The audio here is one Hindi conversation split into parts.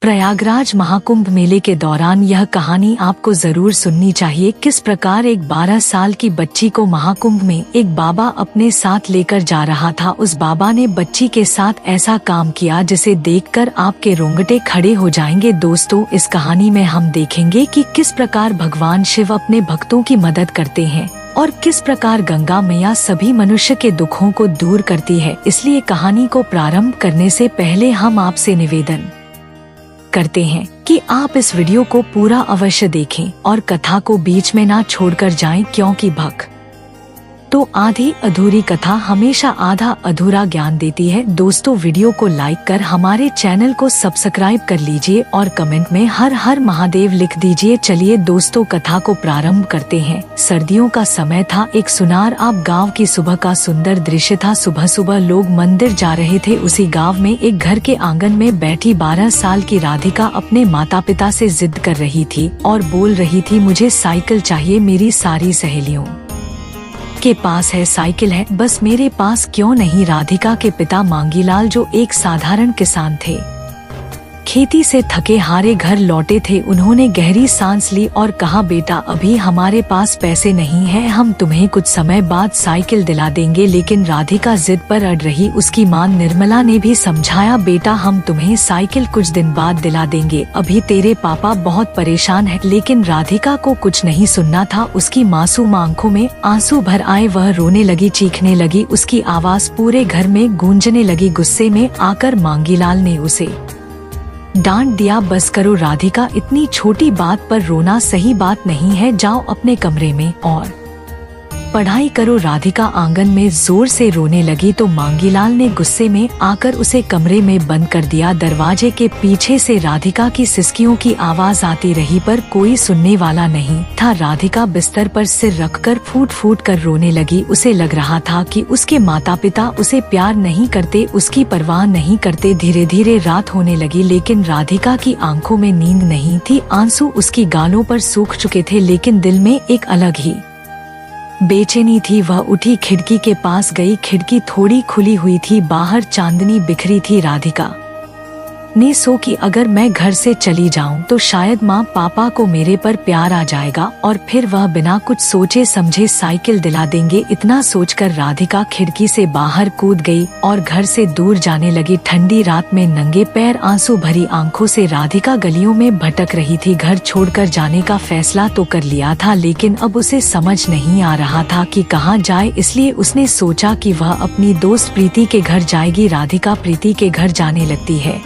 प्रयागराज महाकुंभ मेले के दौरान यह कहानी आपको जरूर सुननी चाहिए। किस प्रकार एक 12 साल की बच्ची को महाकुंभ में एक बाबा अपने साथ लेकर जा रहा था। उस बाबा ने बच्ची के साथ ऐसा काम किया जिसे देखकर आपके रोंगटे खड़े हो जाएंगे। दोस्तों, इस कहानी में हम देखेंगे कि किस प्रकार भगवान शिव अपने भक्तों की मदद करते हैं और किस प्रकार गंगा मैया सभी मनुष्य के दुखों को दूर करती है। इसलिए कहानी को प्रारंभ करने से पहले हम आपसे निवेदन करते हैं कि आप इस वीडियो को पूरा अवश्य देखें और कथा को बीच में ना छोड़कर जाएं, क्योंकि तो आधी अधूरी कथा हमेशा आधा अधूरा ज्ञान देती है। दोस्तों, वीडियो को लाइक कर हमारे चैनल को सब्सक्राइब कर लीजिए और कमेंट में हर हर महादेव लिख दीजिए। चलिए दोस्तों, कथा को प्रारंभ करते हैं। सर्दियों का समय था। एक सुनार आप गांव की सुबह का सुंदर दृश्य था। सुबह सुबह लोग मंदिर जा रहे थे। उसी गांव में एक घर के आंगन में बैठी 12 साल की राधिका अपने माता पिता से जिद कर रही थी और बोल रही थी, मुझे साइकिल चाहिए। मेरी सारी सहेलियों के पास है साइकिल है, बस मेरे पास क्यों नहीं। राधिका के पिता मांगीलाल, जो एक साधारण किसान थे, खेती से थके हारे घर लौटे थे। उन्होंने गहरी सांस ली और कहा, बेटा अभी हमारे पास पैसे नहीं है, हम तुम्हें कुछ समय बाद साइकिल दिला देंगे। लेकिन राधिका जिद पर अड़ रही। उसकी मां निर्मला ने भी समझाया, बेटा हम तुम्हें साइकिल कुछ दिन बाद दिला देंगे, अभी तेरे पापा बहुत परेशान है। लेकिन राधिका को कुछ नहीं सुनना था। उसकी मासूम आंखों में आंसू भर आए। वह रोने लगी, चीखने लगी। उसकी आवाज पूरे घर में गूंजने लगी। गुस्से में आकर मांगीलाल ने उसे डांट दिया, बस करो राधिका, इतनी छोटी बात पर रोना सही बात नहीं है। जाओ अपने कमरे में और पढ़ाई करो। राधिका आंगन में जोर से रोने लगी तो मांगीलाल ने गुस्से में आकर उसे कमरे में बंद कर दिया। दरवाजे के पीछे से राधिका की सिसकियों की आवाज आती रही, पर कोई सुनने वाला नहीं था। राधिका बिस्तर पर सिर रखकर फूट फूट कर रोने लगी। उसे लग रहा था कि उसके माता पिता उसे प्यार नहीं करते, उसकी परवाह नहीं करते। धीरे धीरे रात होने लगी, लेकिन राधिका की आंखों में नींद नहीं थी। आंसू उसकी गालों पर सूख चुके थे, लेकिन दिल में एक अलग ही बेचैनी थी। वह उठी, खिड़की के पास गई। खिड़की थोड़ी खुली हुई थी, बाहर चांदनी बिखरी थी। राधिका ने सोची, अगर मैं घर से चली जाऊं तो शायद माँ पापा को मेरे पर प्यार आ जाएगा और फिर वह बिना कुछ सोचे समझे साइकिल दिला देंगे। इतना सोचकर राधिका खिड़की से बाहर कूद गई और घर से दूर जाने लगी। ठंडी रात में नंगे पैर, आंसू भरी आंखों से राधिका गलियों में भटक रही थी। घर छोड़कर जाने का फैसला तो कर लिया था, लेकिन अब उसे समझ नहीं आ रहा था कि कहाँ जाए। इसलिए उसने सोचा कि वह अपनी दोस्त प्रीति के घर जाएगी। राधिका प्रीति के घर जाने लगती है।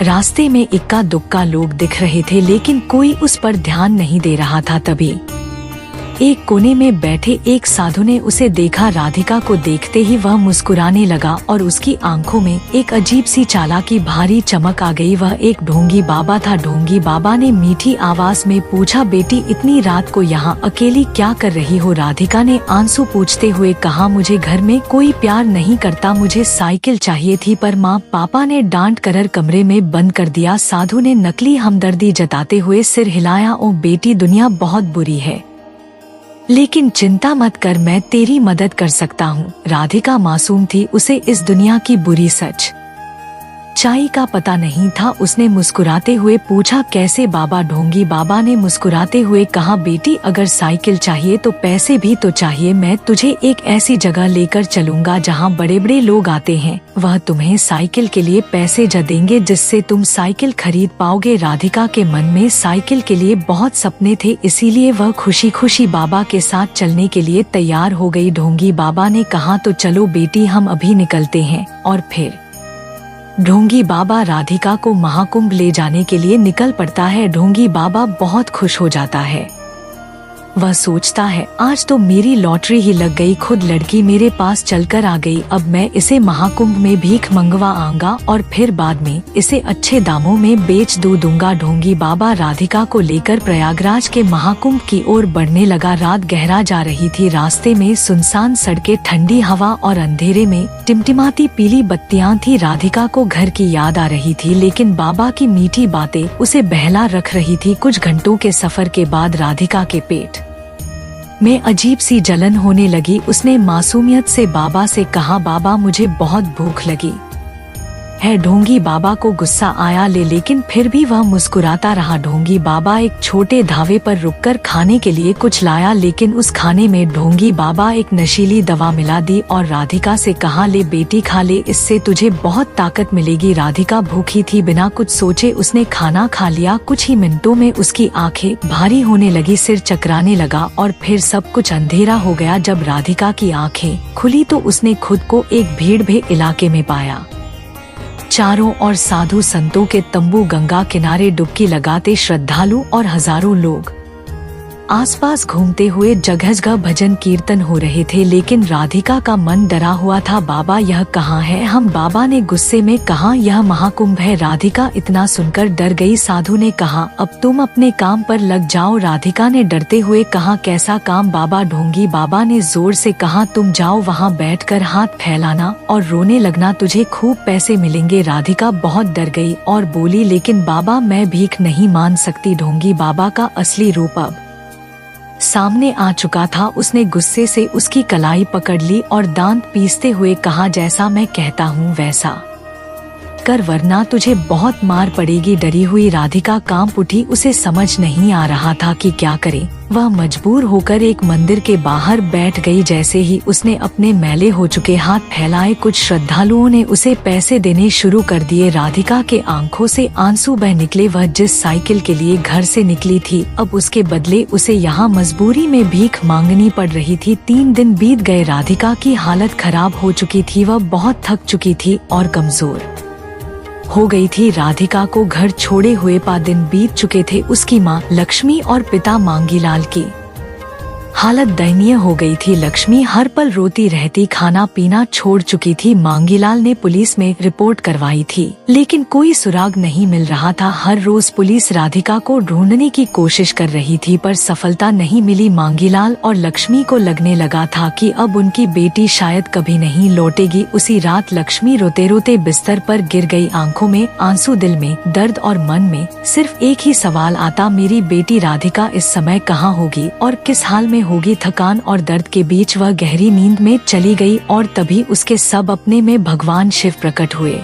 रास्ते में इक्का दुक्का लोग दिख रहे थे, लेकिन कोई उस पर ध्यान नहीं दे रहा था। तभी एक कोने में बैठे एक साधु ने उसे देखा। राधिका को देखते ही वह मुस्कुराने लगा और उसकी आंखों में एक अजीब सी चालाकी भारी चमक आ गई। वह एक ढोंगी बाबा था। ढोंगी बाबा ने मीठी आवाज में पूछा, बेटी इतनी रात को यहाँ अकेली क्या कर रही हो। राधिका ने आंसू पूछते हुए कहा, मुझे घर में कोई प्यार नहीं करता, मुझे साइकिल चाहिए थी, पर माँ पापा ने डांट कर कमरे में बंद कर दिया। साधु ने नकली हमदर्दी जताते हुए सिर हिलाया, ओ बेटी दुनिया बहुत बुरी है, लेकिन चिंता मत कर, मैं तेरी मदद कर सकता हूँ। राधिका मासूम थी, उसे इस दुनिया की बुरी सच्चाई का पता नहीं था। उसने मुस्कुराते हुए पूछा, कैसे बाबा। ढोंगी बाबा ने मुस्कुराते हुए कहा, बेटी अगर साइकिल चाहिए तो पैसे भी तो चाहिए। मैं तुझे एक ऐसी जगह लेकर चलूंगा जहाँ बड़े बड़े लोग आते हैं। वह तुम्हें साइकिल के लिए पैसे देंगे, जिससे तुम साइकिल खरीद पाओगे। राधिका के मन में साइकिल के लिए बहुत सपने थे, इसीलिए वह खुशी खुशी बाबा के साथ चलने के लिए तैयार हो गई। ढोंगी बाबा ने कहा, तो चलो बेटी हम अभी निकलते हैं। और फिर ढोंगी बाबा राधिका को महाकुंभ ले जाने के लिए निकल पड़ता है। ढोंगी बाबा बहुत खुश हो जाता है। वह सोचता है, आज तो मेरी लॉटरी ही लग गई, खुद लड़की मेरे पास चलकर आ गई। अब मैं इसे महाकुंभ में भीख मंगवा आऊंगा और फिर बाद में इसे अच्छे दामों में बेच दूंगा। ढोंगी बाबा राधिका को लेकर प्रयागराज के महाकुंभ की ओर बढ़ने लगा। रात गहरा जा रही थी। रास्ते में सुनसान सड़कें, ठंडी हवा और अंधेरे में टिमटिमाती पीली बत्तियां थी। राधिका को घर की याद आ रही थी, लेकिन बाबा की मीठी बातें उसे बहला रख रही थी। कुछ घंटों के सफर के बाद राधिका के पेट में अजीब सी जलन होने लगी। उसने मासूमियत से बाबा से कहा, बाबा मुझे बहुत भूख लगी है। ढोंगी बाबा को गुस्सा आया लेकिन फिर भी वह मुस्कुराता रहा। ढोंगी बाबा एक छोटे ढाबे पर रुककर खाने के लिए कुछ लाया, लेकिन उस खाने में ढोंगी बाबा एक नशीली दवा मिला दी और राधिका से कहा, ले बेटी खा ले, इससे तुझे बहुत ताकत मिलेगी। राधिका भूखी थी, बिना कुछ सोचे उसने खाना खा लिया। कुछ ही मिनटों में उसकी आंखें भारी होने लगी, सिर चकराने लगा और फिर सब कुछ अंधेरा हो गया। जब राधिका की आंखें खुली तो उसने खुद को एक भीड़-भरे इलाके में पाया। चारों ओर साधु संतों के तंबू, गंगा किनारे डुबकी लगाते श्रद्धालु और हजारों लोग आसपास घूमते हुए। जगह जगह भजन कीर्तन हो रहे थे, लेकिन राधिका का मन डरा हुआ था। बाबा यह कहाँ है हम? बाबा ने गुस्से में कहा, यह महाकुंभ है। राधिका इतना सुनकर डर गई। साधु ने कहा, अब तुम अपने काम पर लग जाओ। राधिका ने डरते हुए कहा, कैसा काम बाबा? ढोंगी बाबा ने जोर से कहा, तुम जाओ वहाँ बैठकर हाथ फैलाना और रोने लगना, तुझे खूब पैसे मिलेंगे। राधिका बहुत डर गई और बोली, लेकिन बाबा मैं भीख नहीं मांग सकती। ढोंगी बाबा का असली रूप अब सामने आ चुका था। उसने गुस्से से उसकी कलाई पकड़ ली और दांत पीसते हुए कहा, जैसा मैं कहता हूँ वैसा कर, वरना तुझे बहुत मार पड़ेगी। डरी हुई राधिका कांप उठी। उसे समझ नहीं आ रहा था कि क्या करे। वह मजबूर होकर एक मंदिर के बाहर बैठ गई। जैसे ही उसने अपने मैले हो चुके हाथ फैलाए, कुछ श्रद्धालुओं ने उसे पैसे देने शुरू कर दिए। राधिका के आंखों से आंसू बह निकले। वह जिस साइकिल के लिए घर से निकली थी, अब उसके बदले उसे यहाँ मजबूरी में भीख मांगनी पड़ रही थी। 3 दिन बीत गए। राधिका की हालत खराब हो चुकी थी। वह बहुत थक चुकी थी और कमजोर हो गई थी। राधिका को घर छोड़े हुए 5 दिन बीत चुके थे। उसकी माँ लक्ष्मी और पिता मांगीलाल की हालत दयनीय हो गई थी। लक्ष्मी हर पल रोती रहती, खाना पीना छोड़ चुकी थी। मांगीलाल ने पुलिस में रिपोर्ट करवाई थी, लेकिन कोई सुराग नहीं मिल रहा था। हर रोज पुलिस राधिका को ढूंढने की कोशिश कर रही थी, पर सफलता नहीं मिली। मांगीलाल और लक्ष्मी को लगने लगा था कि अब उनकी बेटी शायद कभी नहीं लौटेगी। उसी रात लक्ष्मी रोते रोते बिस्तर पर गिर गई, आंखों में आंसू, दिल में दर्द और मन में सिर्फ एक ही सवाल आता, मेरी बेटी राधिका इस समय कहाँ होगी और किस हाल में होगी। थकान और दर्द के बीच वह गहरी नींद में चली गई और तभी उसके सब अपने में भगवान शिव प्रकट हुए।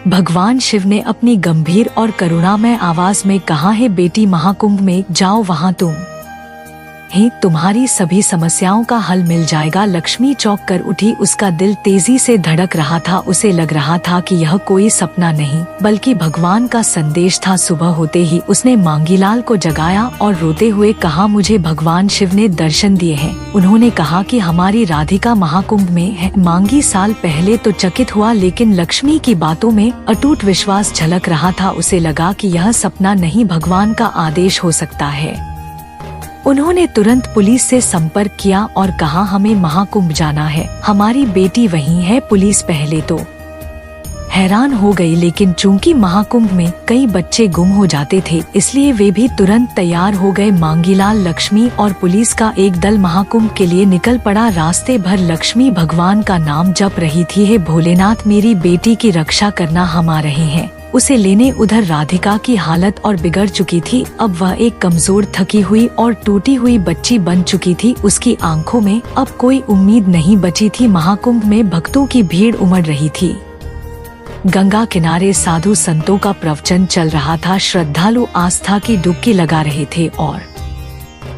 भगवान शिव ने अपनी गंभीर और करुणामय आवाज में कहा, है बेटी, महाकुंभ में जाओ, वहाँ तुम्हारी सभी समस्याओं का हल मिल जाएगा। लक्ष्मी चौंक कर उठी। उसका दिल तेजी से धड़क रहा था। उसे लग रहा था कि यह कोई सपना नहीं बल्कि भगवान का संदेश था। सुबह होते ही उसने मांगीलाल को जगाया और रोते हुए कहा, मुझे भगवान शिव ने दर्शन दिए हैं। उन्होंने कहा कि हमारी राधिका महाकुंभ में है। मांगी साल पहले तो चकित हुआ, लेकिन लक्ष्मी की बातों में अटूट विश्वास झलक रहा था। उसे लगा कि यह सपना नहीं, भगवान का आदेश हो सकता है। उन्होंने तुरंत पुलिस से संपर्क किया और कहा, हमें महाकुंभ जाना है, हमारी बेटी वहीं है। पुलिस पहले तो हैरान हो गई, लेकिन चूंकि महाकुंभ में कई बच्चे गुम हो जाते थे, इसलिए वे भी तुरंत तैयार हो गए। मांगीलाल, लक्ष्मी और पुलिस का एक दल महाकुंभ के लिए निकल पड़ा। रास्ते भर लक्ष्मी भगवान का नाम जप रही थी, हे भोलेनाथ, मेरी बेटी की रक्षा करना, हम आ रहे हैं उसे लेने। उधर राधिका की हालत और बिगड़ चुकी थी। अब वह एक कमजोर, थकी हुई और टूटी हुई बच्ची बन चुकी थी। उसकी आंखों में अब कोई उम्मीद नहीं बची थी। महाकुंभ में भक्तों की भीड़ उमड़ रही थी। गंगा किनारे साधु संतों का प्रवचन चल रहा था। श्रद्धालु आस्था की डुबकी लगा रहे थे और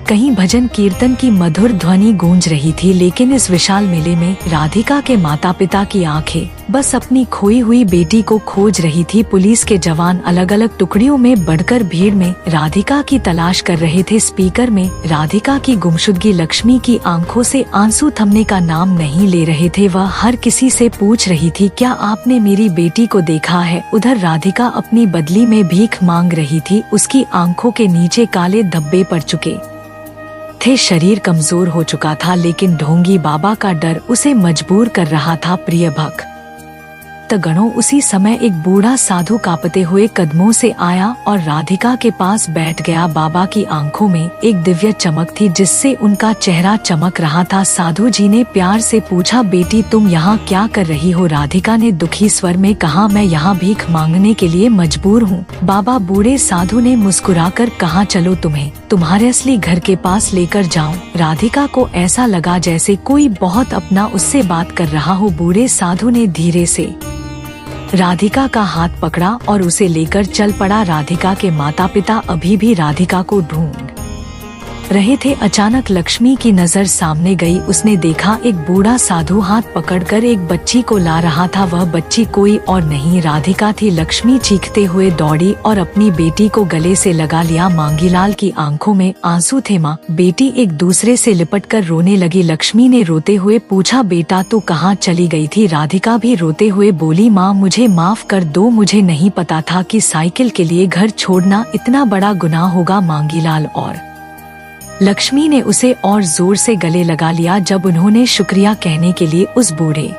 कहीं भजन कीर्तन की मधुर ध्वनि गूंज रही थी। लेकिन इस विशाल मेले में राधिका के माता पिता की आंखें बस अपनी खोई हुई बेटी को खोज रही थी। पुलिस के जवान अलग अलग टुकड़ियों में बढ़कर भीड़ में राधिका की तलाश कर रहे थे। स्पीकर में राधिका की गुमशुदगी, लक्ष्मी की आंखों से आंसू थमने का नाम नहीं ले रहे थे। वह हर किसी से पूछ रही थी, क्या आपने मेरी बेटी को देखा है? उधर राधिका अपनी बदली में भीख मांग रही थी। उसकी आंखों के नीचे काले धब्बे पड़ चुके थे, शरीर कमजोर हो चुका था, लेकिन ढोंगी बाबा का डर उसे मजबूर कर रहा था। प्रिय भक्त गणों, उसी समय एक बूढ़ा साधु कांपते हुए कदमों से आया और राधिका के पास बैठ गया। बाबा की आंखों में एक दिव्य चमक थी, जिससे उनका चेहरा चमक रहा था। साधु जी ने प्यार से पूछा, बेटी तुम यहाँ क्या कर रही हो? राधिका ने दुखी स्वर में कहा, मैं यहाँ भीख मांगने के लिए मजबूर हूँ। बाबा बूढ़े साधु ने मुस्कुराकर कहा, चलो तुम्हें तुम्हारे असली घर के पास लेकर जाऊं। राधिका को ऐसा लगा जैसे कोई बहुत अपना उससे बात कर रहा हो। बूढ़े साधु ने धीरे से राधिका का हाथ पकड़ा और उसे लेकर चल पड़ा। राधिका के माता पिता अभी भी राधिका को ढूंढ रहे थे। अचानक लक्ष्मी की नजर सामने गई। उसने देखा एक बूढ़ा साधु हाथ पकड़कर एक बच्ची को ला रहा था। वह बच्ची कोई और नहीं राधिका थी। लक्ष्मी चीखते हुए दौड़ी और अपनी बेटी को गले से लगा लिया। मांगीलाल की आंखों में आंसू थे। माँ बेटी एक दूसरे से लिपटकर रोने लगी। लक्ष्मी ने रोते हुए पूछा, बेटा तू कहाँ चली गई थी? राधिका भी रोते हुए बोली, माँ मुझे माफ कर दो, मुझे नहीं पता था कि साइकिल के लिए घर छोड़ना इतना बड़ा गुनाह होगा। मांगीलाल और लक्ष्मी ने उसे और जोर से गले लगा लिया। जब उन्होंने शुक्रिया कहने के लिए उस बूढ़े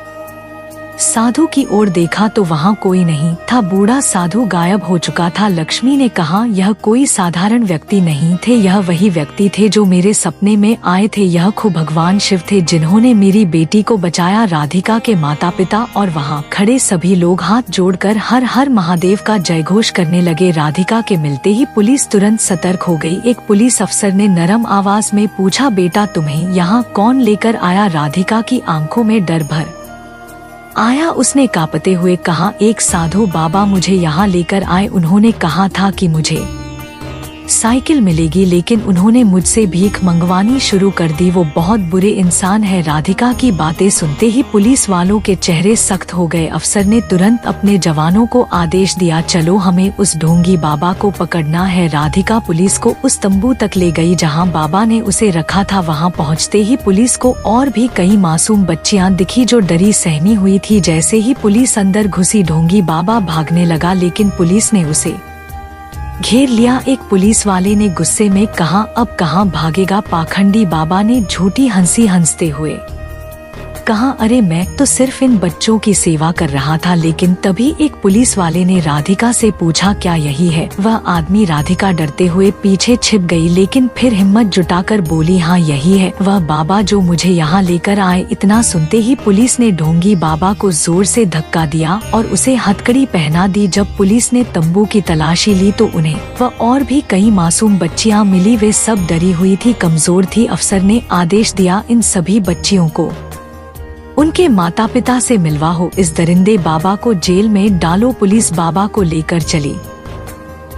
साधु की ओर देखा तो वहाँ कोई नहीं था। बूढ़ा साधु गायब हो चुका था। लक्ष्मी ने कहा, यह कोई साधारण व्यक्ति नहीं थे, यह वही व्यक्ति थे जो मेरे सपने में आए थे। यह खुद भगवान शिव थे जिन्होंने मेरी बेटी को बचाया। राधिका के माता पिता और वहाँ खड़े सभी लोग हाथ जोड़कर हर हर महादेव का जयघोष करने लगे। राधिका के मिलते ही पुलिस तुरंत सतर्क हो गई। एक पुलिस अफसर ने नरम आवाज में पूछा, बेटा तुम्हें यहाँ कौन लेकर आया? राधिका की आंखों में डर भर आया। उसने कांपते हुए कहा, एक साधु बाबा मुझे यहाँ लेकर आए। उन्होंने कहा था कि मुझे साइकिल मिलेगी, लेकिन उन्होंने मुझसे भीख मंगवानी शुरू कर दी। वो बहुत बुरे इंसान है। राधिका की बातें सुनते ही पुलिस वालों के चेहरे सख्त हो गए। अफसर ने तुरंत अपने जवानों को आदेश दिया, चलो हमें उस ढोंगी बाबा को पकड़ना है। राधिका पुलिस को उस तंबू तक ले गई जहां बाबा ने उसे रखा था। वहां पहुंचते ही पुलिस को और भी कई मासूम बच्चियां दिखी जो डरी सहमी हुई थी। जैसे ही पुलिस अंदर घुसी ढोंगी बाबा भागने लगा, लेकिन पुलिस ने उसे घेर लिया। एक पुलिस वाले ने गुस्से में कहा, अब कहाँ भागेगा पाखंडी? बाबा ने झूठी हंसी हंसते हुए कहा, अरे मैं तो सिर्फ इन बच्चों की सेवा कर रहा था। लेकिन तभी एक पुलिस वाले ने राधिका से पूछा, क्या यही है? वह आदमी? राधिका डरते हुए पीछे छिप गई, लेकिन फिर हिम्मत जुटाकर बोली, हाँ यही है, वह बाबा जो मुझे यहाँ लेकर आए। इतना सुनते ही पुलिस ने ढोंगी बाबा को जोर से धक्का दिया और उसे हथकड़ी पहना दी। जब पुलिस ने तंबू की तलाशी ली तो उन्हें वह और भी कई मासूम बच्चियां मिली। वे सब डरी हुई थी, कमजोर थी। अफसर ने आदेश दिया, इन सभी बच्चियों को उनके माता पिता से मिलवाओ। इस दरिंदे बाबा को जेल में डालो। पुलिस बाबा को लेकर चली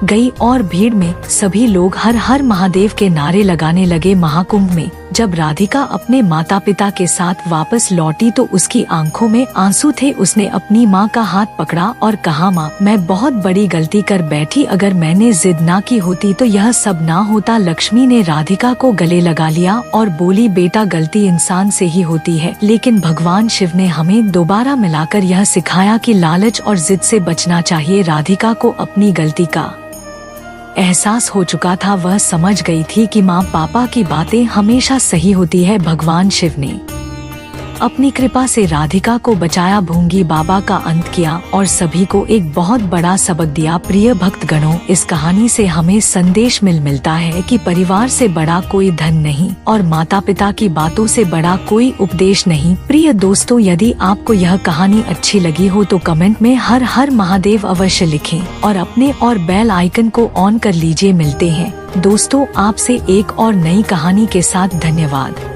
गई और भीड़ में सभी लोग हर हर महादेव के नारे लगाने लगे। महाकुंभ में जब राधिका अपने माता पिता के साथ वापस लौटी तो उसकी आंखों में आंसू थे। उसने अपनी माँ का हाथ पकड़ा और कहा, माँ मैं बहुत बड़ी गलती कर बैठी, अगर मैंने जिद ना की होती तो यह सब ना होता। लक्ष्मी ने राधिका को गले लगा लिया और बोली, बेटा गलती इंसान से ही होती है, लेकिन भगवान शिव ने हमें दोबारा मिलाकर यह सिखाया कि लालच और जिद से बचना चाहिए। राधिका को अपनी गलती का एहसास हो चुका था। वह समझ गई थी कि माँ पापा की बातें हमेशा सही होती है। भगवान शिव ने अपनी कृपा से राधिका को बचाया, भोंगी बाबा का अंत किया और सभी को एक बहुत बड़ा सबक दिया। प्रिय भक्तगणों, इस कहानी से हमें संदेश मिलता है कि परिवार से बड़ा कोई धन नहीं और माता पिता की बातों से बड़ा कोई उपदेश नहीं। प्रिय दोस्तों, यदि आपको यह कहानी अच्छी लगी हो तो कमेंट में हर हर महादेव अवश्य लिखें और अपने और बेल आइकन को ऑन कर लीजिए। मिलते हैं दोस्तों आपसे एक और नई कहानी के साथ। धन्यवाद।